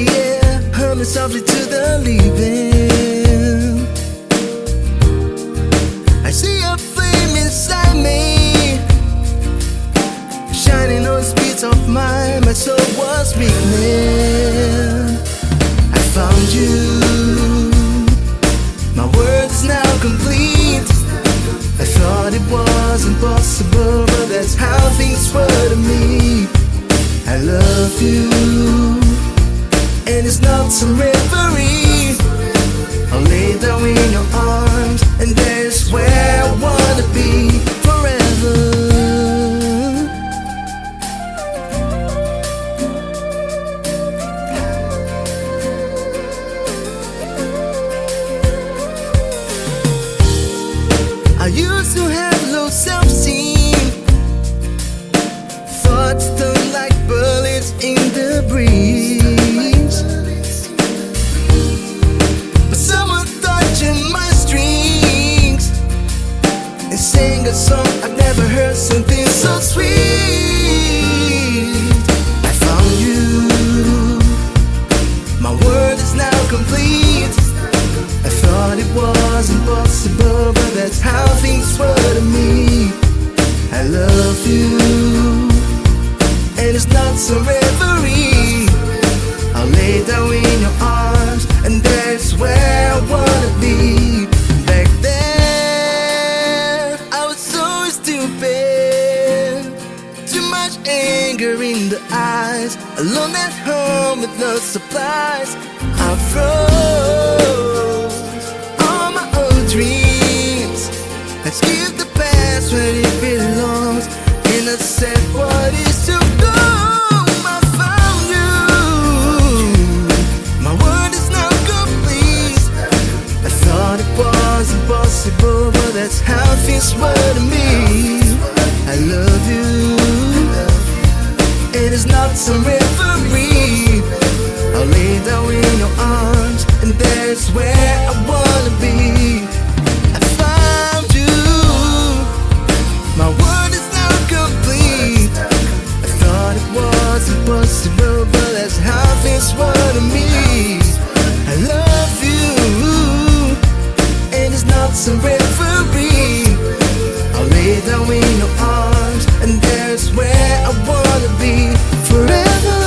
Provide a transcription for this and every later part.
the air, humming softly to the living. I see a flame inside me, shining on the speeds of mine. My soul was weakening. I found you. My world is now complete. I thought it was impossible, but that's how things were to me. I love you, and it's not some reverie. I'll lay down in your arms, and there's where I wanna be forever. I used to have low self-esteem, thoughts stung like bullets in the breeze. But someone touching my strings and sang a song I've never heard, something so sweet. I found you. My world is now complete. I thought it was impossible, but that's how things were to me. I love you, and it's not some reverie. I'll lay down in your arms, and that's where I wanna be. Back then, I was so stupid, too much anger in the eyes, alone at home with no supplies. I froze all my own dreams. Let's give the past where it belongs, and I said what is to go. I found you. My world is now complete. I thought it was impossible, but that's how things were to me. I love you, and it's not some reverie. I'll lay down in your arms, and that's where I wanna be. I found you. My world is now complete. I thought it was impossible, but that's how things were to me. I love you, and it's not some reverie. I'll lay down in your arms, and there's where I wanna be forever.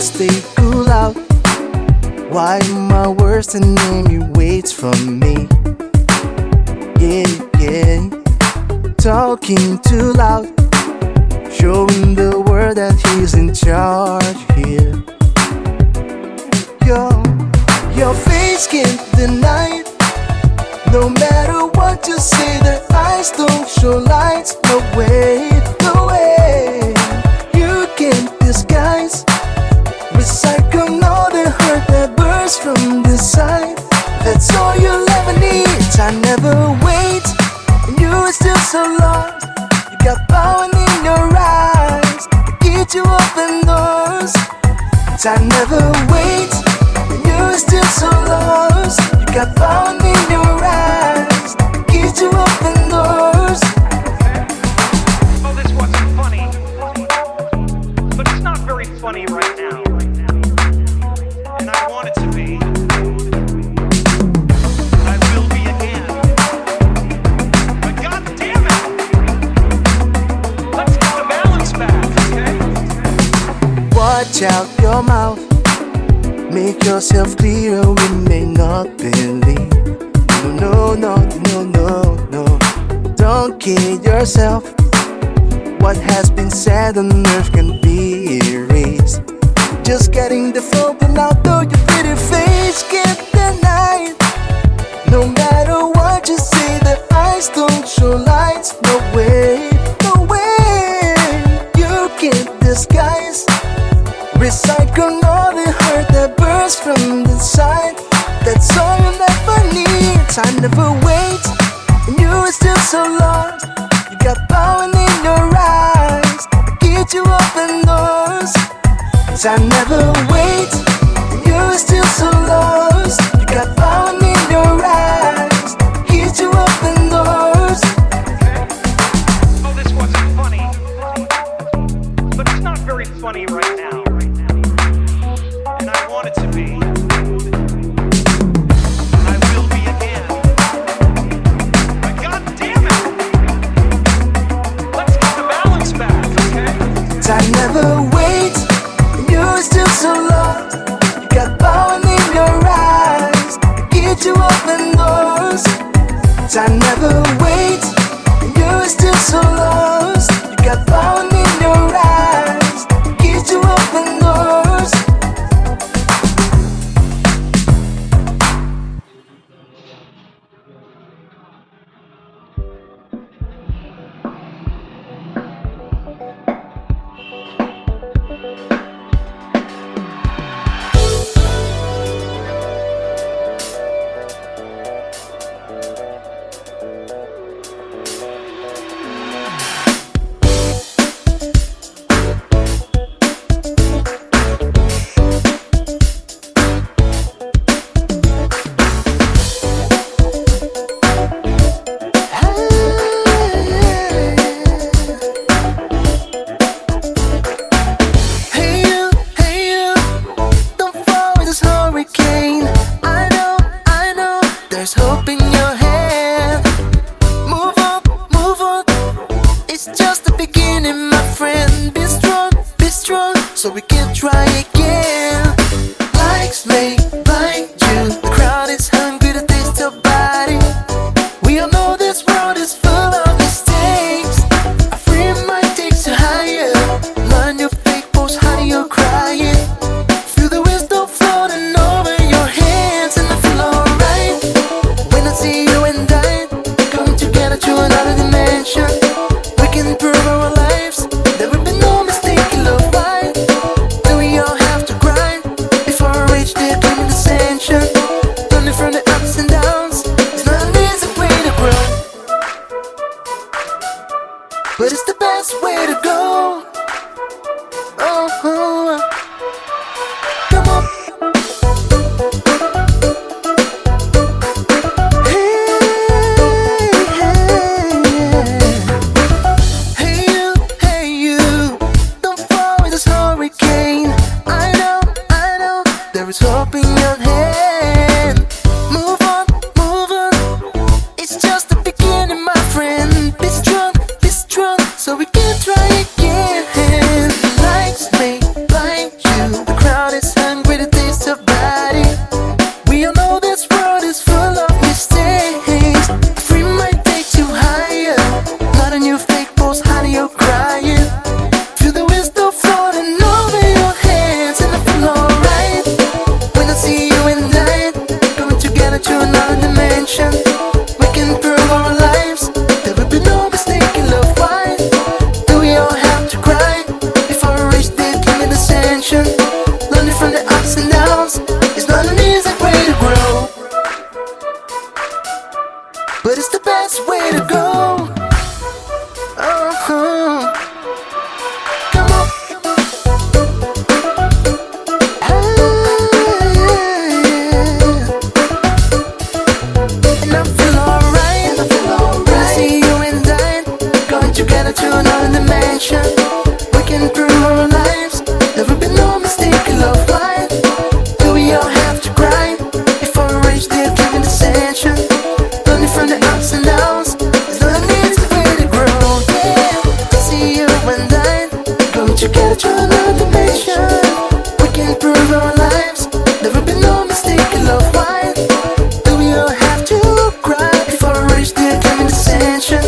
Stay cool out. Why my worst enemy waits for me? Yeah, yeah. Talking too loud, showing the world that he's in charge here. Your face can't deny it. No matter what you say, their eyes don't show lights. No way, no way. You can't disguise, recycle all the hurt that bursts from the side. That's all you'll ever need. I never wait, and you are still so lost. You got power in your eyes to get you open doors. I never wait, and you are still so lost. You got power in your eyes to get you open doors. Oh, this wasn't funny, but it's not very funny right now. And I want it to be. I will be again. But God damn it! Let's get the balance back, okay? Watch out your mouth. Make yourself clear, we may not believe. No, no, no, no, no, no. Don't kid yourself. What has been said on earth can be erased. Just getting the flow, but now though your pretty face can't deny it. No matter what you say, the eyes don't show lights. No way, no way, you can't disguise. Recycle all the hurt that bursts from the side. That's all you never need. Time never waits, and you are still so lost. You got power in your eyes, keep you open doors. Time never waits, and you are still so lost. You got power in your eyes, keep you open doors. Oh, this wasn't funny, but it's not very funny right now. And I want it to be. And I will be again. But God damn it! Let's get the balance back, okay? Time never waits, and you're still so lost. You got power in your eyes, keep you open doors. Time never waits, and you're still so lost. You got power in your eyes, keep you open doors. There's hope in your hand. Move on. It's just the beginning, my friend. Be strong, so we can try again. Likes may blind you. The crowd is hungry to taste your body. We all know this world is full of mistakes. A free mind takes you higher. Learn your fake post, how you're crying. Feel the wisdom floating over your hands, and I feel alright. When I see you and I coming together to another dimension, we can improve our lives. There will be no mistake in love. Why do we all have to grind before we reach the dream ascension? Learning from the ups and downs, it's not an easy way to grow, but it's the best way to go. Oh, come on. Hey you, don't fall in this hurricane. I know, there is hope in your hand. Move on, it's just the beginning, my friend. Be strong, so we can try again. Lights may blind you, the crowd is hungry to taste your body. We all know this world is full of mistakes. A free mind takes you higher. Not on your fake post, how you're crying. Feel the wisdom floating over your hands, and I feel alright. When I see you and I coming together to another dimension, we can improve our lives. There will be no mistake in love. Why do we all have to cry before we reach the dream ascension? Learning from the ups and downs, it's not an easy way to grow, but it's the best way to go. Oh, come on. And I feel alright. When I see you and I going together to another dimension, we can improve our lives. There will be no mistake in love. Why do we all have to cry before we reach the dream ascension? Learning from the ups and downs, it's not an easy way to grow. Yeah, see you and I going together to another dimension, we can improve our lives. There will be no mistake in love. Why do we all have to cry before we reach the dream ascension?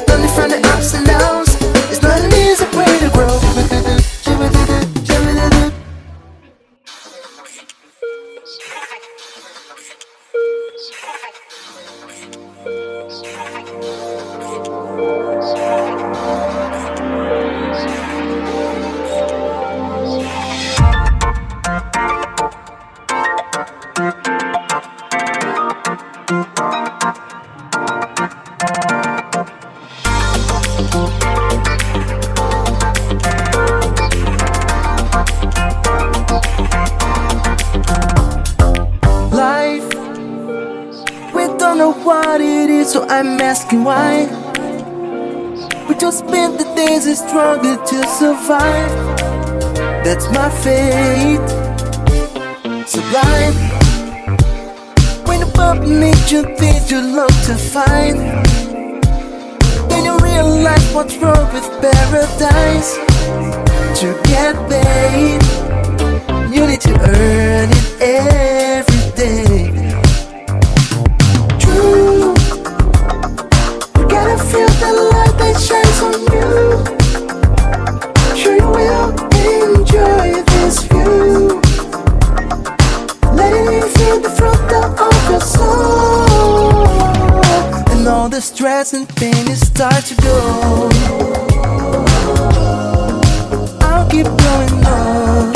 Learning from the ups and downs, it's not an So I'm asking why we just spend the days and struggle to survive. That's my fate. Sublime. When above nature things you love to find, then you realize what's wrong with paradise. To get paid, you need to earn it every day. True, you gotta feel the light that shines on you. Sure you will enjoy this view. Letting you feel the front of your soul, and all the stress and pain is start to go. I'll keep going on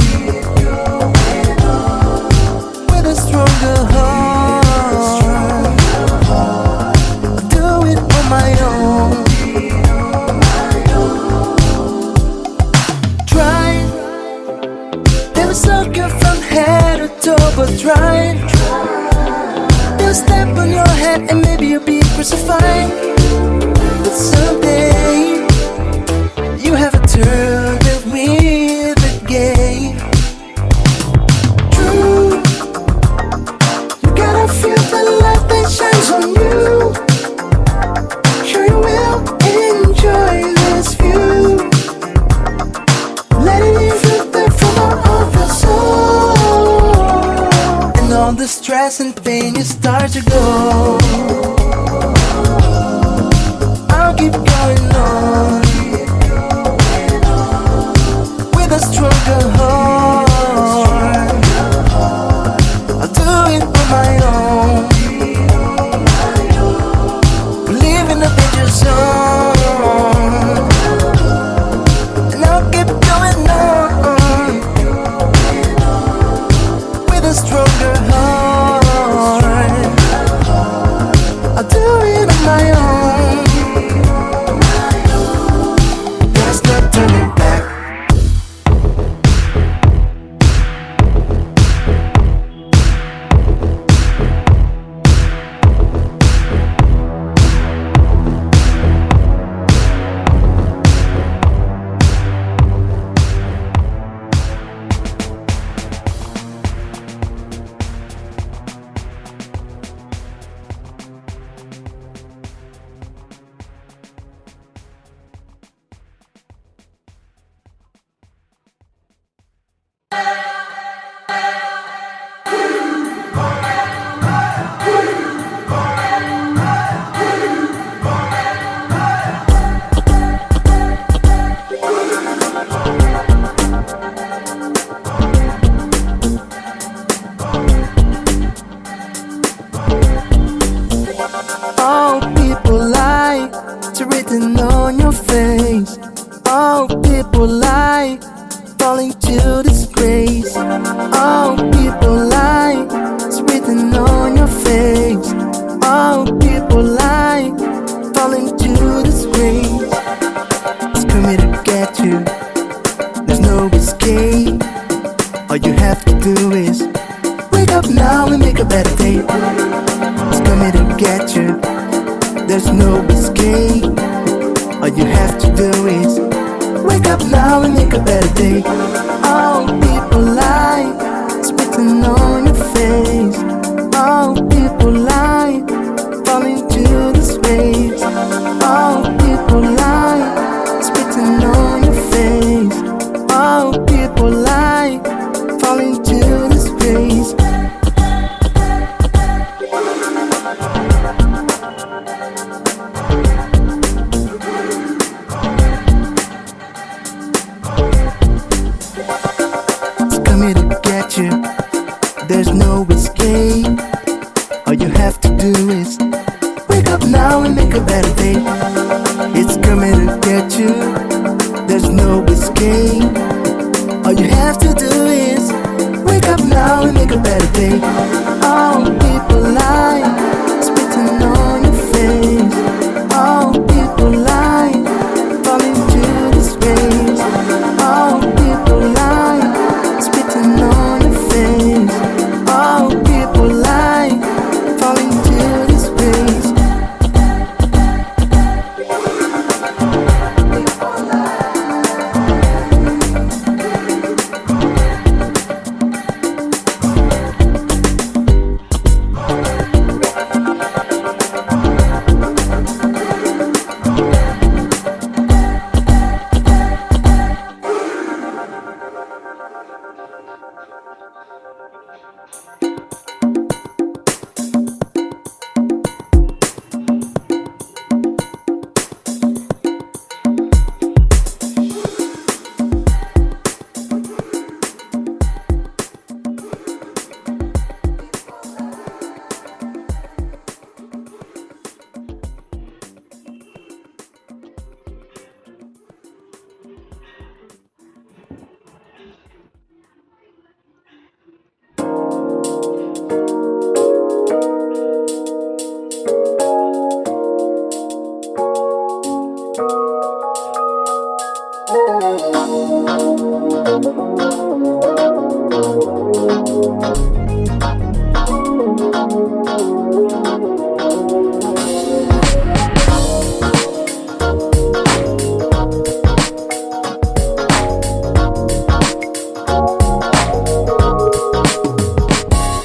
with a stronger heart. I'll do it on my own. Try, never suck you from head to toe, but try. They'll step on your head and maybe you'll be crucified. But someday you have a turn with the game. True, you gotta feel the light that shines on you. Sure you will enjoy this view. Letting you feel the flow of your soul, and all the stress and pain you start to go. I'll keep going on with a stronger heart. I'll do it on my own. We live in a danger zone, and I'll keep going on with a stronger heart. I'll do it on my own. There's no turning back. All people lie, it's written on your face. All people lie, falling to disgrace. All people lie, it's written on your face. All people lie, falling to disgrace. It's coming to get you, there's no escape. All you have to do is wake up now and make a better day. It's coming to get you, there's no escape. All you have to do is wake up now and make a better day. All people lie, it's written on your face. All people lie, falling to disgrace. All people lie, it's written on your face. All people lie, falling to disgrace. There's no escape. All you have to do is wake up now and make a better day. It's coming to get you, there's no escape. All you have to do is wake up now and make a better day. All people lie, it's written on your face. All people lie, falling to disgrace. All people lie, it's written on your face. All people lie, falling to disgrace.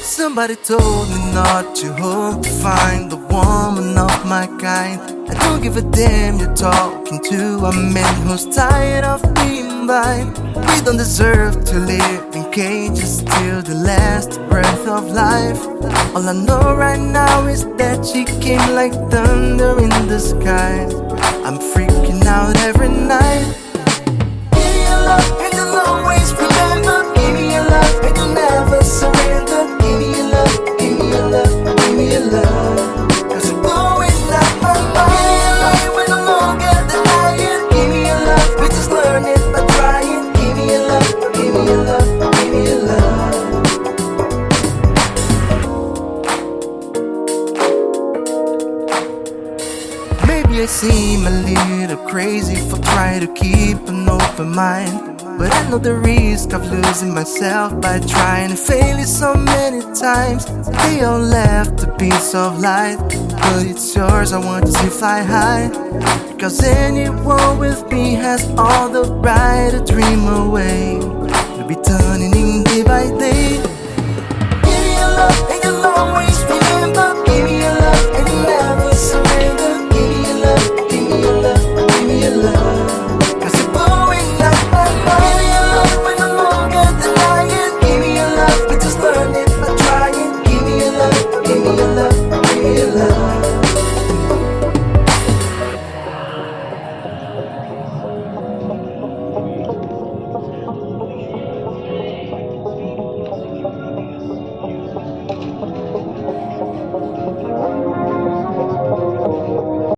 Somebody told me not to hope to find the woman of my kind. I don't give a damn you're talking to a man who's tired of being blind. We don't deserve to live in cages till the last breath of life. All I know right now is that she came like thunder in the sky. I'm freaking out every night. Give me your love and you'll always remember. Give me your love and you'll never surrender. Give me your love, give me your love, give me your love. Cause you're blowing up my mind. We're no longer denying. Give me your love, we just learn it by trying. Give me your love, give me your love, give me your love. Maybe I seem a little crazy for trying to keep an open mind, but I know the risk of losing myself by trying to fail it so many times. They all left a piece of light, but it's yours, I want to see fly high. Because anyone with me has all the right to dream away. We'll be turning in